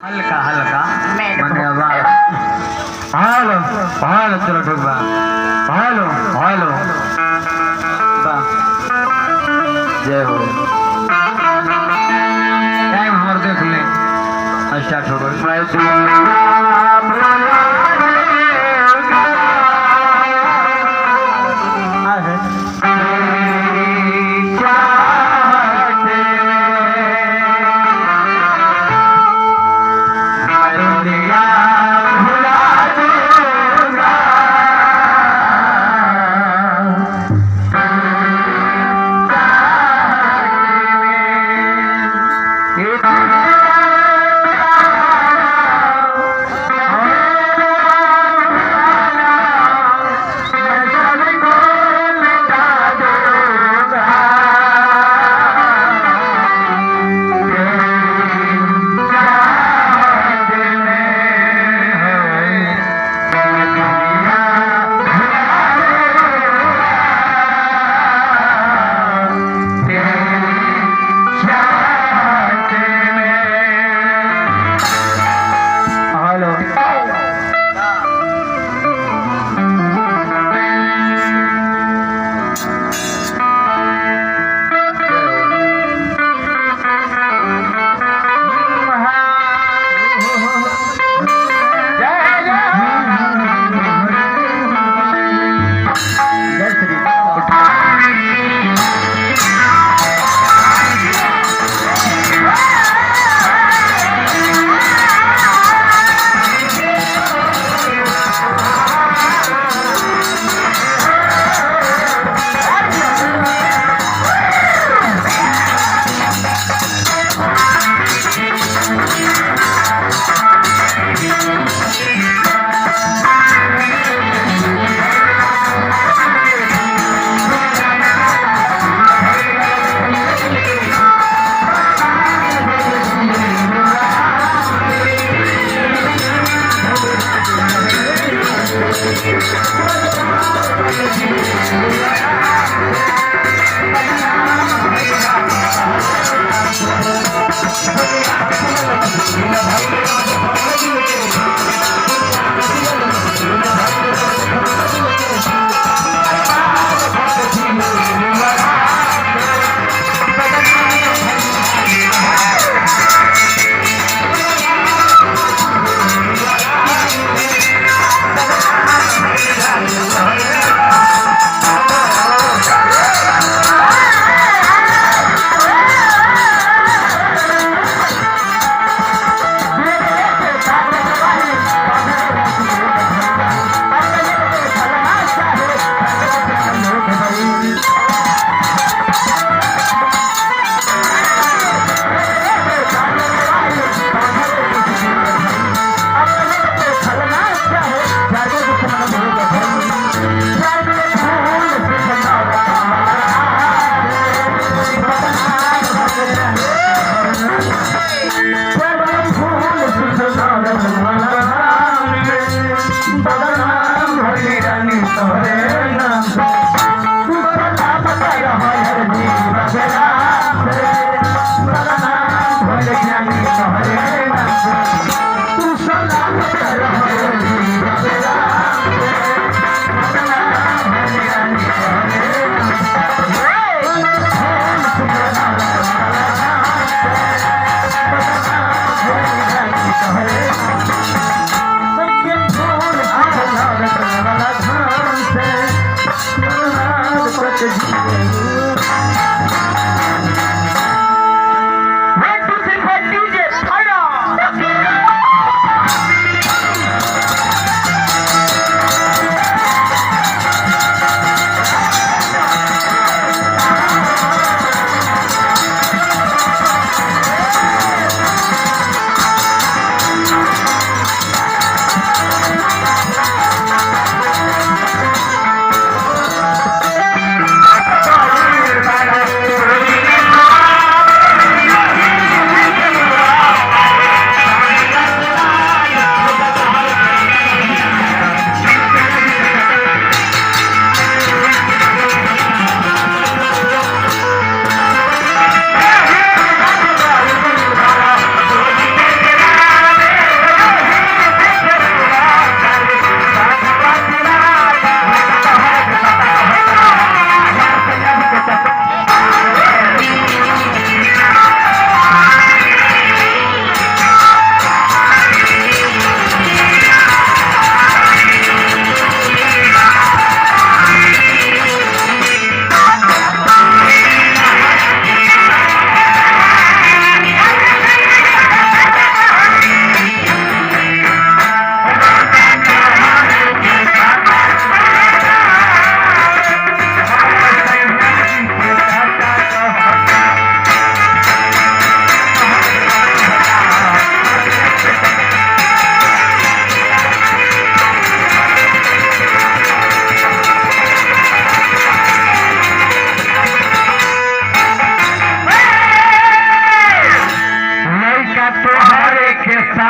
हल्का हल्का मैं मने आवाज हेलो हेलो चलो ठीक बा हेलो हेलो बा जय हो टाइम हमर देख ले स्टार्ट हो गई मैं दुनिया भुला देगा आहे तेरी चाहत में दुनिया भुला दूंगा ये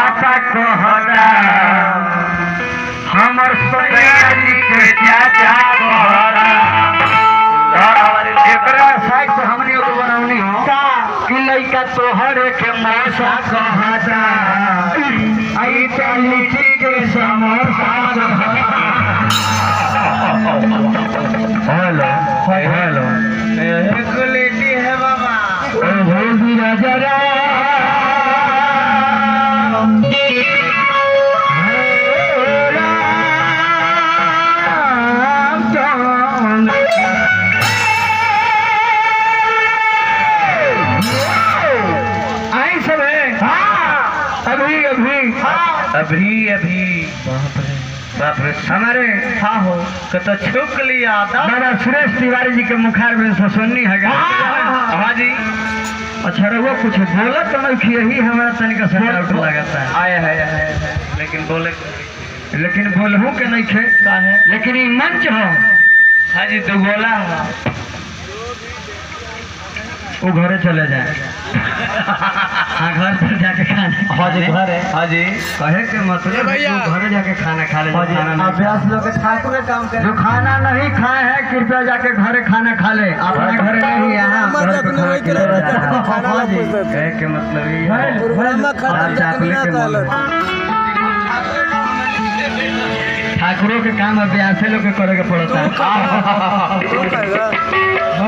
चाचा कहता हमर सयाजी के चाचा कहता एकरा साइड से हमनी को बनौनी हो कि लइका तोहर के मौसा कहता आई लीची के समोसा हेलो हेलो एक लेटी है बाबा ओ भोगी राजा अभी अभी बाप रे हमारे हाँ हो तो छुक लिया दादा सुरेश तिवारी जी के मुखार में सुननी है हाँ जी अच्छा रहो कुछ बोला तो नहीं यही हमारा तनिक से डाउट लगाता है आया है लेकिन बोलहूँ के नहीं खे है लेकिन ये मंच हो हाँ जी तो बोला वो घरे चले जाए हाँ घर पर जाके खाना हाँ जी घर है हाँ जी कहे के मतलब घरे जाके खाना खा ले अभ्यास लोग ठाकुर काम करे जो खाना नहीं खाए हैं कृपया जाके घरे खाना खा ले अपने घरे नहीं यहाँ कहे के मतलब ठाकुरों के काम अभ्यास लोग के करे के पड़ता है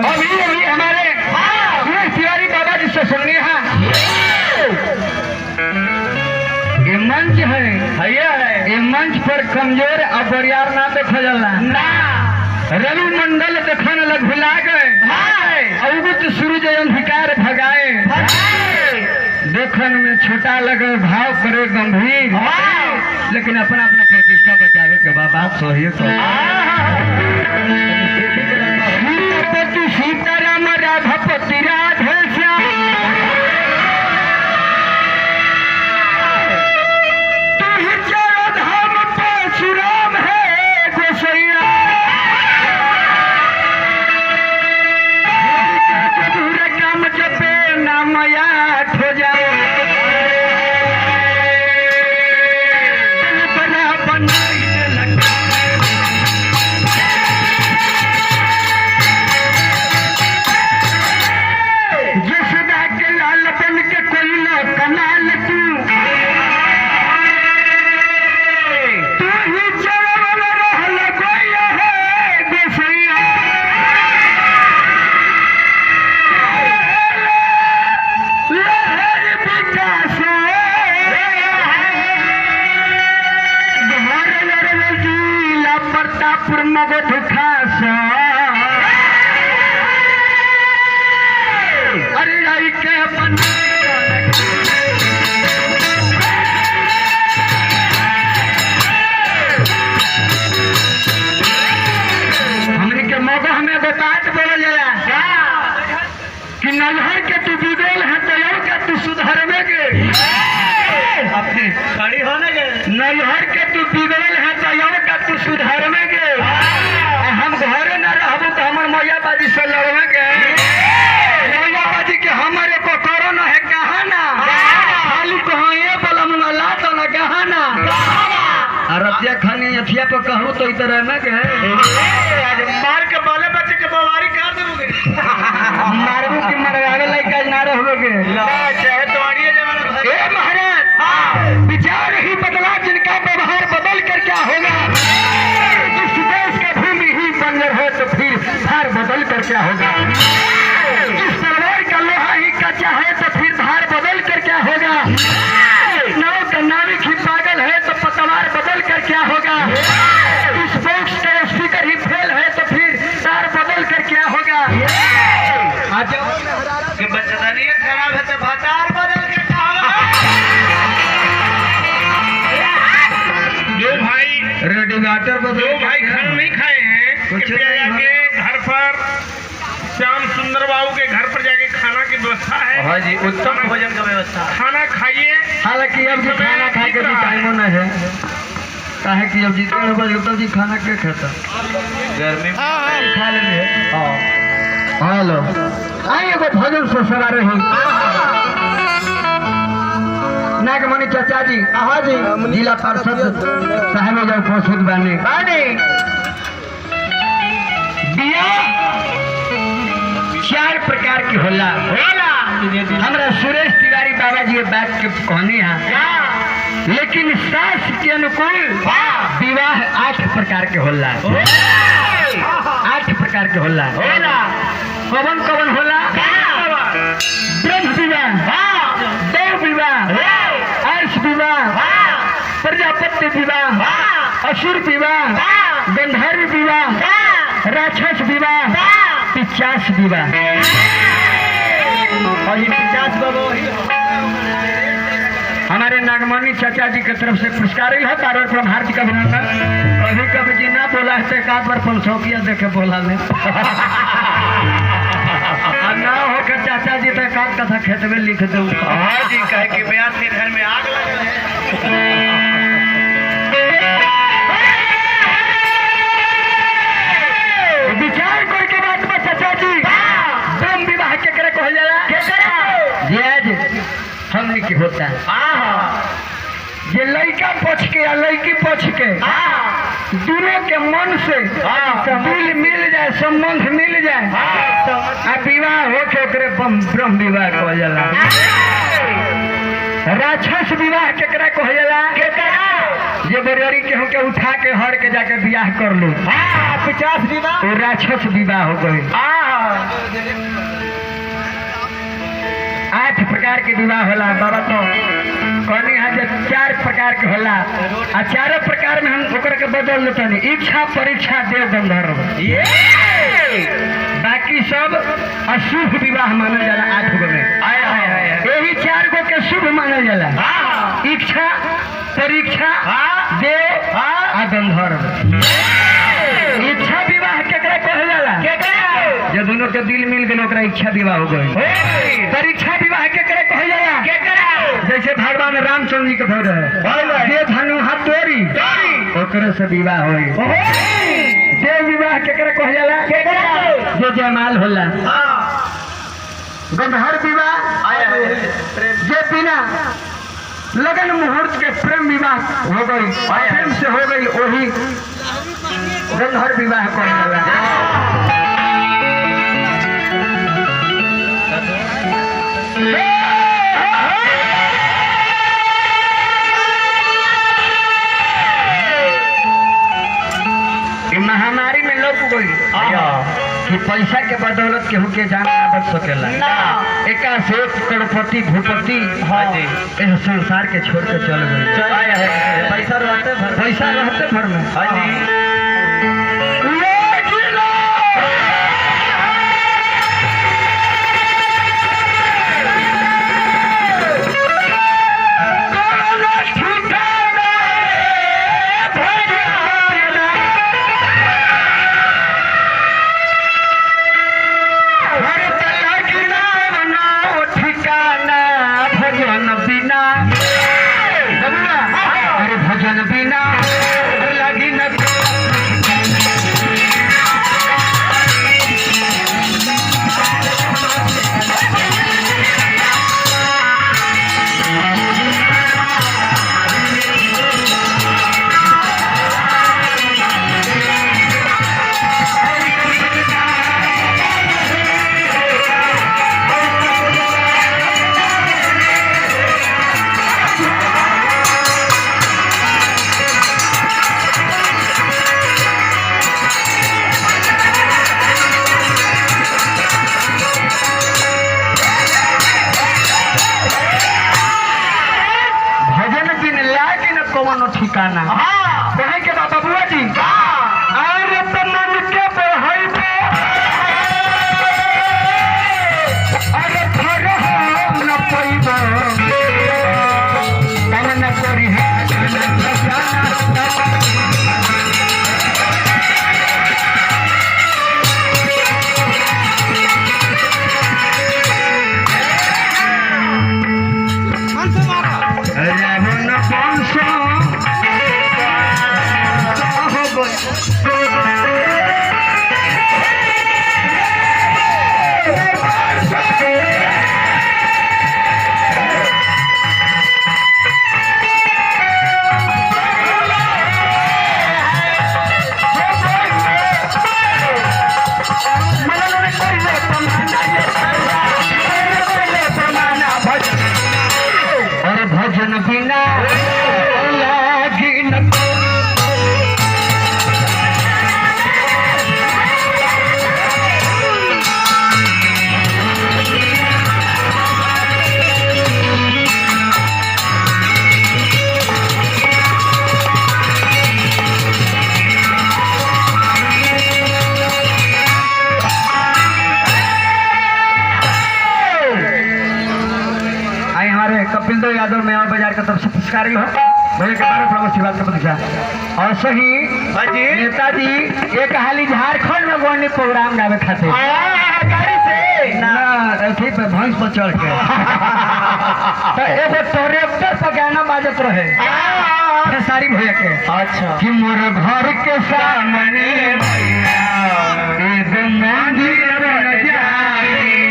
अभी हमारे तिवारी बाबा जी से सुनिए हाँ ये मंच है ये मंच पर कमजोर और बरियार ना देखा जाला रवि मंडल देखने लग भुला गए अवगुत सूरज अंधकार भगाए देखन में छोटा लगे भाव करे गंभीर लेकिन अपना अपना प्रतिष्ठा बचावे के बात सही सीताराम राधापति राधे श्याम तुही चारों धाम परशुराम है गोसैया जबूर काम जपे नाम याद हो जाए नजर के तू बिगड़ल है तो क्या तू सुधर में गे अपनी खड़ी होने गे नजर के तू बिगड़ल है तो क्या तू सुधर में गे हम घरे न रहबो तो हमर मैया बाजी से लड़वे गे मैया बाजी के हमारे को करो न है कहा ना खाली कहो ये बलम न ला तो न कहा ना रतिया खानी अथिया पे कहूँ तो इधर है ना के आज मार के बाले बच्चे के बवारी कर देबोगे मारबू की मरवावे लायक काज ना रहोगे चाहे तो आड़िए जमाना ए महाराज विचार ही बदला जिनका व्यवहार बदल कर क्या होगा इस देश का भूमि ही बंजर है तो फिर धार बदल कर क्या होगा इस तलवार का लोहा ही कच्चा है तो फिर धार बदल कर क्या होगा नाव का नाविक ही पागल है तो पतवार बदल कर क्या होगा इस बॉक्स का स्पीकर ही फेल है तो फिर तार बदल कर क्या होगा आज कि बचदानी खराब है तो भातार बदल कर क्या होगा दो भाई रेडिएटर बदल दो भाई खाना नहीं खाए हैं कृपया जाके घर पर श्याम सुंदर बाबू के घर पर जाके खाना की व्यवस्था है हाँ जी उत्तम भोजन का व्यवस्था खाना खाइए हालांकि अब जी खाना खाए के भी टाइम न है काहे कि अब जितने बजे तब जी खाना के खाता गर्मी खा लेंगे हां हेलो आइए को भोजन से सवार रही नागमणि चाचा जी हाँ जी जिला पार्षद साहब जो उपस्थित बने चार प्रकार की होला हमारा सुरेश तिवारी बाबा जी बात के कहने हैं लेकिन सास के अनुकूल विवाह 8 प्रकार के होला 8 प्रकार के होला कवन कवन होला ब्रह्म विवाह देव विवाह अर्श विवाह प्रजापति विवाह असुर विवाह गंधर्व विवाह राक्षस विवाह 50 विवाह और ये 50 बाबा हमारे नागमणि चाचा जी की तरफ से पुरस्कार है बार बार from हार्दिक अभिनंदन कभी कभी जी ना बोला है तो एक आध बार 500 देखे बोला ले ना हो के चाचा जी तो एक आध कथा खेत में लिख दो हाँ जी कहे कि ब्याह के घर में आग लगे विचार करके बात में चाचा जी ब्रह्म विवाह के करे कह जाला हमने की होता ये लड़का पक्ष के या लड़की पक्ष के दोनों के मन से दिल मिल जाए संबंध मिल जाए आ विवाह हो के ब्रह्म विवाह कह जाला राक्षस विवाह केकरा कह जाला ये बरियारी केहू के उठा के हर के जाके बियाह कर लो 50 विवाह वो राक्षस विवाह हो गए 8 प्रकार के विवाह होला बाबा तो कहनी है जो 4 प्रकार के होला आ 4 प्रकार में हम ओकर के बदल लेते हैं इच्छा परीक्षा देव गंधर्व बाकी सब अशुभ विवाह मानल जाला 8 गो में यही 4 गो के शुभ मानल जाला इच्छा परीक्षा देव आ गंधर्व इच्छा विवाह केकरा कहल जाला जो दोनों के दिल मिल गए ओकरा इच्छा विवाह हो गई परीक्षा विवाह केकरा कहल जाला जैसे भगवान रामचंद्र जी के भर है जे धनु हाथ तोड़ी ओकरे से विवाह होई देव विवाह केकरा कहल जाला जो जयमाल होला गंधर्व विवाह जे बिना लगन मुहूर्त के प्रेम विवाह हो गई प्रेम से हो गई वही गंधर्व विवाह कहल जाला महामारी में लोग गई कि पैसा के बदौलत केहू के जान ना बच सकेला एका से करोड़पति भूपति इस संसार के छोड़ के चल गए पैसा रहते भर में ठिकाना कहे के बाबा बुआ जी अरे तो मन के बहई अरे घर न पैबो न करी है लागी न कपिल देव यादव मेवा बाजार का तरफ से पुरस्कारी हो भैया के बारे में शिवाद का प्रतिष्ठा और सही नेताजी एक हाली झारखंड में गौरनी प्रोग्राम गावे खाते गाड़ी से ना अथी पे भैंस पर चढ़ के तो एगो ट्रैक्टर पर गाना बाजत रहे खेसारी भैया के अच्छा कि मोर घर के सामने एक मंदिर बन जाए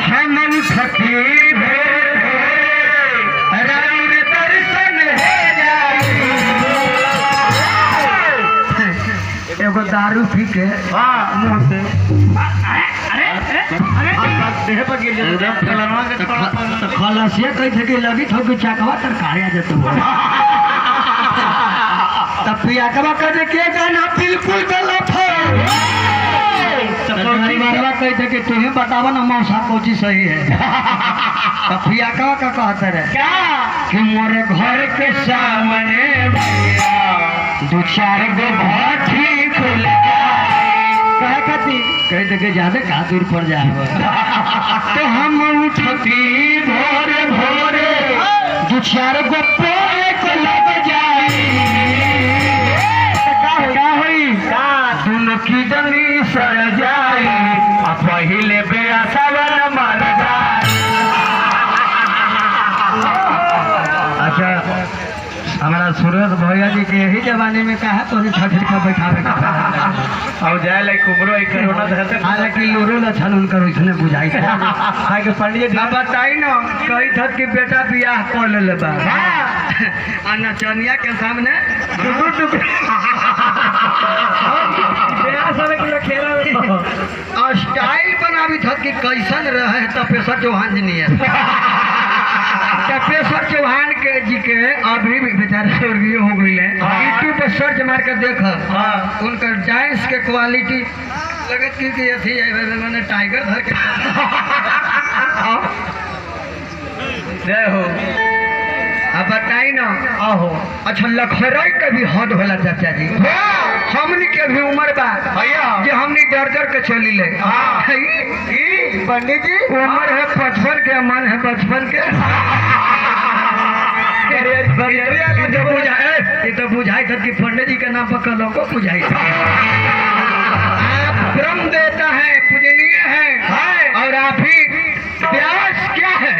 हम फकीर एगो दारू पी के मुंह से खलासिया कही थे कि लगी थो कि चाकवा तरकारी आ जतो तब पियाकवा कहे के गाना बिल्कुल गलत है परिवारवा कही थे कि तुम्हें बतावा ना मौसा कोची सही है तब पियाकवा का कहते रहे क्या कि मोरे घर के सामने दो चार गो भाठी कह दे ज्यादा कहा दूर पड़ जाए तो हम उठती भोरे भोरे दो चार गो को लग जाए दोनों की जमी सड़ जाए पहले बेअसवर मर जाए। अच्छा हमारा सूरज भैया जी के यही जमाने में कहा तो छठरी का बैठावे और जाए लाइक कुबरो एक कोरोना धरते हालांकि लोरो लछन उनकर उसने बुझाई था हां के पंडित जी बताई ना कही था कि बेटा बियाह कर ले बा अन्ना चनिया के सामने टुक बियाह सब के खेला और स्टाइल बनावी था कि कैसन रहे तपेश्वर चौहान जी नहीं तपेश्वर चौहान के जी के अभी भी बेचारे स्वर्गीय हो गई है यूट्यूब पर सर्च मार कर देख उनका डांस के क्वालिटी लगत की अथी मैंने टाइगर धर के जय हो अब बताई ना आहो अच्छा लखराई का भी हद होला चाचा जी हमनी के भी उम्र बा जो हमनी डर डर के चली ले पंडित जी उम्र है 55 के मन है 55 के तो बुझाई था कि पंडित जी के नाम पर कल को बुझाई आप ब्रह्म देवता है पूजनीय है और आप ही व्यास क्या है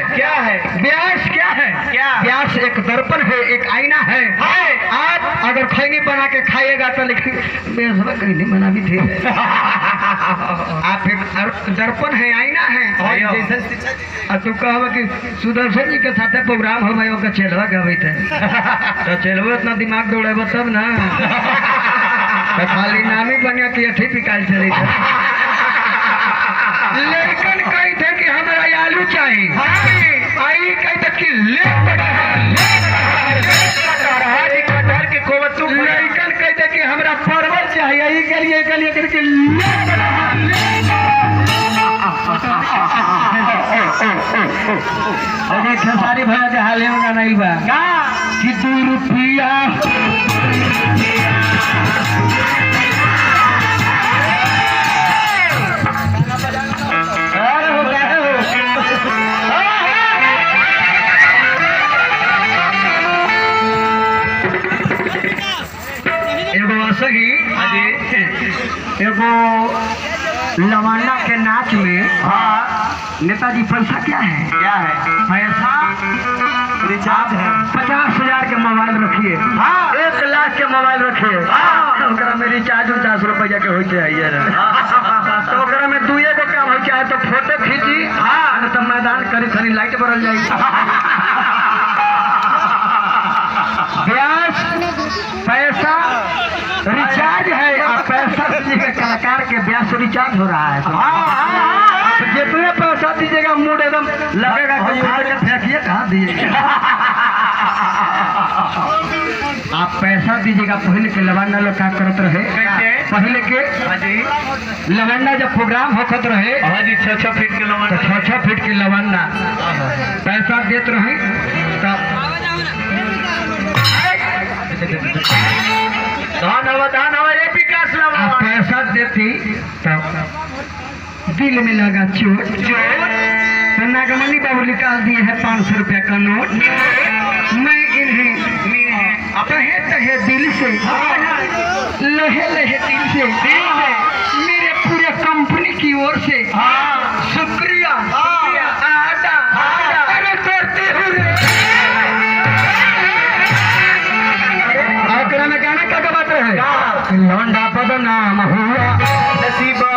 व्यास क्या है व्यास एक दर्पण है एक आईना है आप अगर खैनी बना के खाइएगा तो लेकिन कहीं नहीं बना भी थे आप एक दर्पण है आईना है जैसे तू कह कि सुदर्शन जी के साथ प्रोग्राम हो भाई चेलवा गवे थे तो चेलवा इतना दिमाग दौड़ेब तब ना तो खाली नाम ही बनिया कि अठी पिकाल चले थे लेकिन कही थे कि हमारा आलू चाहिए आई कही थे कि लेकिन कही थे कि हमारा परवल चाहिए के लिए करके अरे खेसारी भैया के हाल में नहीं बा कि 2 रुपया एगो सही एगो लवाना के नाच में नेताजी पैसा क्या है पैसा रिचार्ज है 50,000 के मोबाइल रखिए 1 लाख के मोबाइल रखिए में रिचार्ज 50 रुपया के हो तो में 2 गो काम हो चाहे तो फोटो खींची तो मैदान करी खनी लाइट बढ़ल जाए ब्याज पैसा रिचार्ज है और पैसा दीजिएगा कलाकार के ब्याज से रिचार्ज हो रहा है तो जितने पैसा दीजिएगा मूड एकदम लगेगा कि फेंकिए कहाँ दीजिएगा पैसा दीजिएगा। पहले के लवांडा लोग क्या करत रहे, पहले के लवांडा जब प्रोग्राम होखत रहे 6-6 फीट के लवांडा, 6-6 फीट के लवांडा पैसा देत रहे। तब पैसा देती तब दिल में लगा चोट। तो नागमणि बाबू निकाल दिए हैं 500 रुपया का नोट। मैं इन्हें तहे तहे दिल से, लहे लहे दिल से मेरे पूरे कंपनी की ओर से शुक्रिया अदा करते हूँ। आकरा में गाना क्या बात है, लौंडा बदनाम हुआ नसीबा।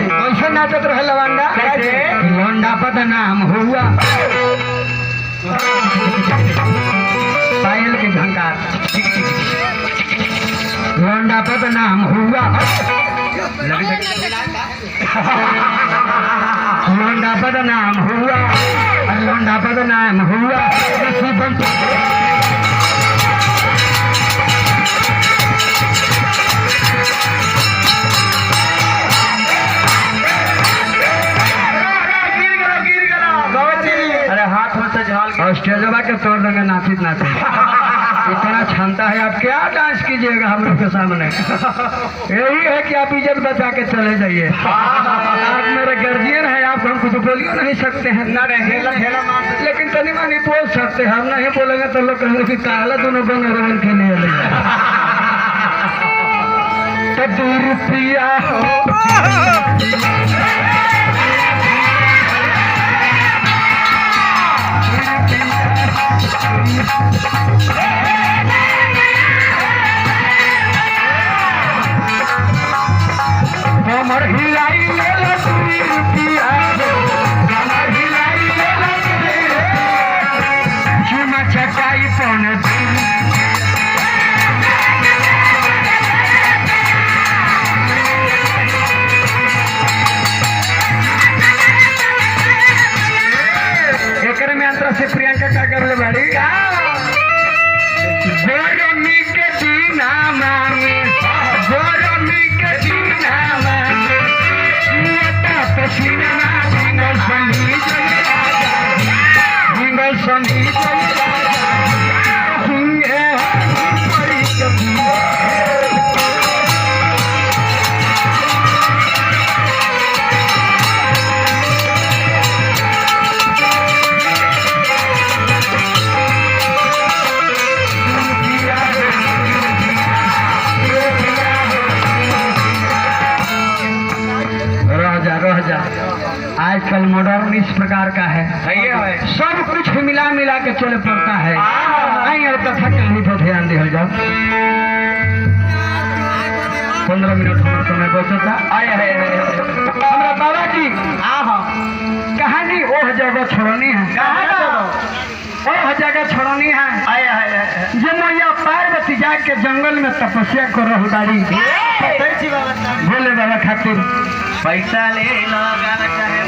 कैसे नाचत रहे लवांडा, लौंडा बदनाम हुआ। पायल के झंकार, लौंडा बदनाम हुआ। लौंडा बदनाम हुआ, लौंडा बदनाम हुआ। स्टेजवा के तोड़ देंगे नाचित नाचित। इतना क्षमता है, आप क्या डांस कीजिएगा हम लोग के सामने। यही है कि आप इज्जत बचा के चले जाइए। आप मेरे गार्जियन है, आप हम कुछ बोल नहीं सकते हैं ना, लेकिन तनी मानी बोल सकते हैं। हम नहीं बोलेंगे तो लोग कहेंगे कि काला दोनों बन रोहन के लिए तो 2 रुपया हो। कमर हिलाई ले लो 2 रुपया, कमर हिलाई ले लो, चुमा चटाई पौने 2। एक में अंतर से प्रियंका का कर ले बाड़ी गोरमी के दीना मांगे, गोरमी के दीना मांगे, पसीना जिंगल संगी जिंगल संगी सुंगे बड़ी कभी। आजकल मॉडर्न इस प्रकार का है, सब कुछ मिला मिला के चले पड़ता है। और कथा कहानी पर ध्यान दिया जाओ। 15 मिनट हमारा समय बचता। हमारा बाबा जी कहानी ओह जगह छोड़नी है, ओह जगह छोड़नी है। जो मैया पार्वती जाके जंगल में तपस्या कर रही बाड़ी भोले बाबा खातिर पैसा ले लगाना चाहे।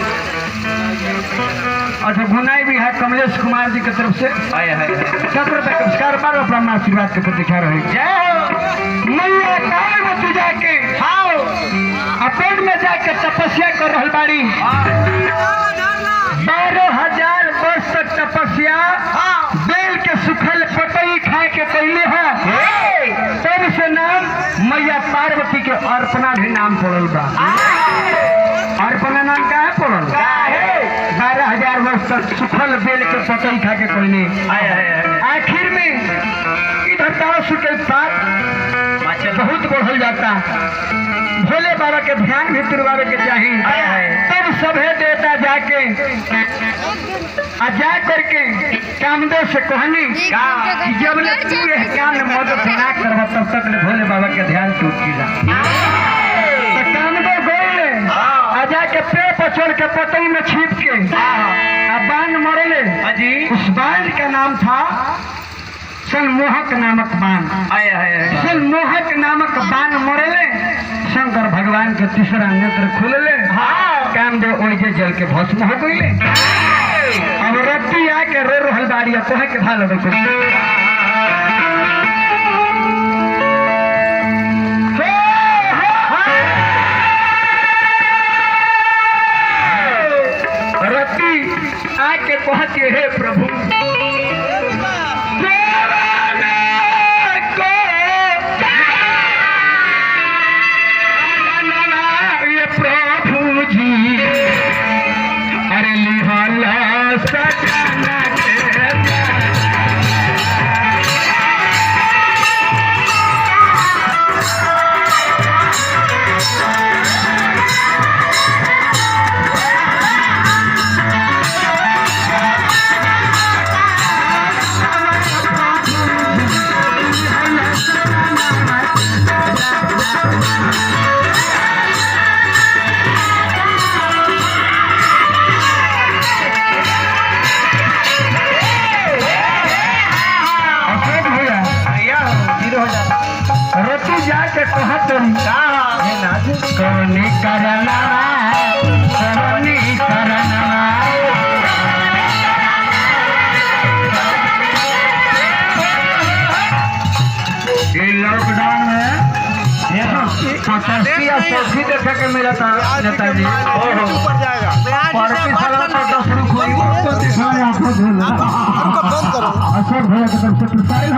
अच्छा भुनाई भी है कमलेश कुमार जी की तरफ से 7 रुपए का पुरस्कार। बार अपना आशीर्वाद के प्रतीक्षा रहे। मैया पार्वती जाके अपेट में जाके तपस्या कर रही बाड़ी। 12,000 वर्ष तक तपस्या बेल के सुखल पतई खा के कैले है। तब से नाम मैया पार्वती के अर्पणा भी नाम पड़ल बा। अर्पणा नाम का है पड़ल, 12,000 वर्ष तक सुखल बेल के पतई खा के कैले। आखिर में इधर तारसुर के साथ बहुत बढ़ल जाता। भोले बाबा के ध्यान भी तुरवावे के चाहिए। तब सभे देवता जाके जा करके कामदेव से कहनी जब ले तू यह काम में मदद ना करवा तब तक ले भोले बाबा के ध्यान टूट गिला। तो कामदेव गए आजा के पेड़ पर चढ़ के पतई में छिप के बाण मरले। उस बाण का नाम था सनमोहक नामक बाण। सनमोहक नामक बाण मरले। शंकर भगवान के तीसरा नेत्र खुलले। कामदेव ओइ जे जल के भस्म हो गइले। अब रत्ती आके रो रहल बाड़ी कहे के भालो देखो रत्ती आके कहते हे प्रभु रत्ती जाके कौनी करना ये लॉकडाउन में सब्जी देखे के मिला था नेताजी हमको बंद करो।